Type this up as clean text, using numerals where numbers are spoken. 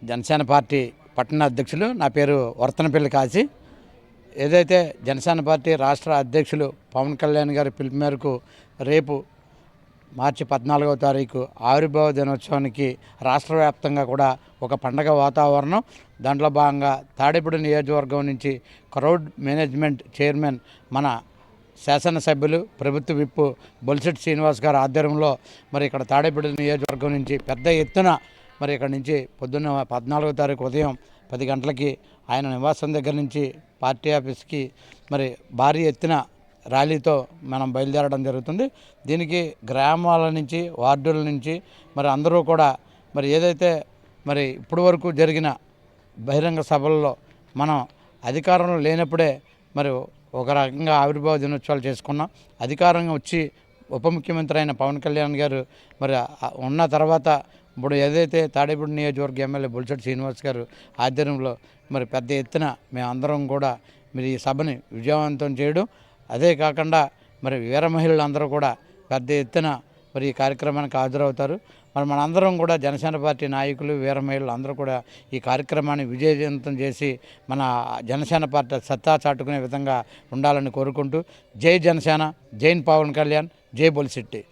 Janasena party పట్టణ అధ్యక్షులు. నా పేరు వర్తనపల్లి కాశీ. ఏదైతే జనసేన పార్టీ రాష్ట్ర అధ్యక్షులు పవన్ కళ్యాణ్ గారి పిలుపు మేరకు రేపు మార్చి 14వ తారీఖు ఆవిర్భావ దినోత్సవానికి రాష్ట్ర వ్యాప్తంగా కూడా ఒక పండగ వాతావరణం. దాంట్లో భాగంగా తాడేపల్లి నియోజకవర్గం నుంచి క్రౌడ్ మేనేజ్మెంట్ చైర్మన్ మన శాసనసభ్యులు ప్రభుత్వ విప్ బొలిశెట్టి శ్రీనివాస్ గారి ఆధ్వర్యంలో మరి ఇక్కడ తాడేపల్లి నియోజకవర్గం నుంచి పెద్ద ఎత్తున మరి ఇక్కడ నుంచి పొద్దున్న 14వ తారీఖు ఉదయం 10 గంటలకి ఆయన నివాసం దగ్గర నుంచి పార్టీ ఆఫీస్కి మరి భారీ ఎత్తున ర్యాలీతో మనం బయలుదేరడం జరుగుతుంది. దీనికి గ్రామాల నుంచి వార్డుల నుంచి మరి అందరూ కూడా మరి ఏదైతే మరి ఇప్పటి వరకు జరిగిన బహిరంగ సభల్లో మనం అధికారంలో లేనప్పుడే మరి ఒక రకంగా ఆవిర్భావ దినోత్సవాలు చేసుకున్నాం. అధికారంగా వచ్చి ఉప ముఖ్యమంత్రి అయిన పవన్ కళ్యాణ్ గారు మరి ఉన్న తర్వాత ఇప్పుడు ఏదైతే తాడేపల్లి నియోజకవర్గ ఎమ్మెల్యే బొలిశెట్టి శ్రీనివాస్ గారు ఆధ్వర్యంలో మరి పెద్ద ఎత్తున మేమందరం కూడా మరి ఈ సభని విజయవంతం చేయడం, అదే కాకుండా మరి వీర మహిళలందరూ కూడా పెద్ద ఎత్తున మరి ఈ కార్యక్రమానికి హాజరవుతారు. మరి మనందరం కూడా జనసేన పార్టీ నాయకులు వీర మహిళలు అందరూ కూడా ఈ కార్యక్రమాన్ని విజయవంతం చేసి మన జనసేన పార్టీ సత్తా చాటుకునే విధంగా ఉండాలని కోరుకుంటూ జై జనసేన, జై పవన్ కళ్యాణ్, జై బొలిశెట్టి.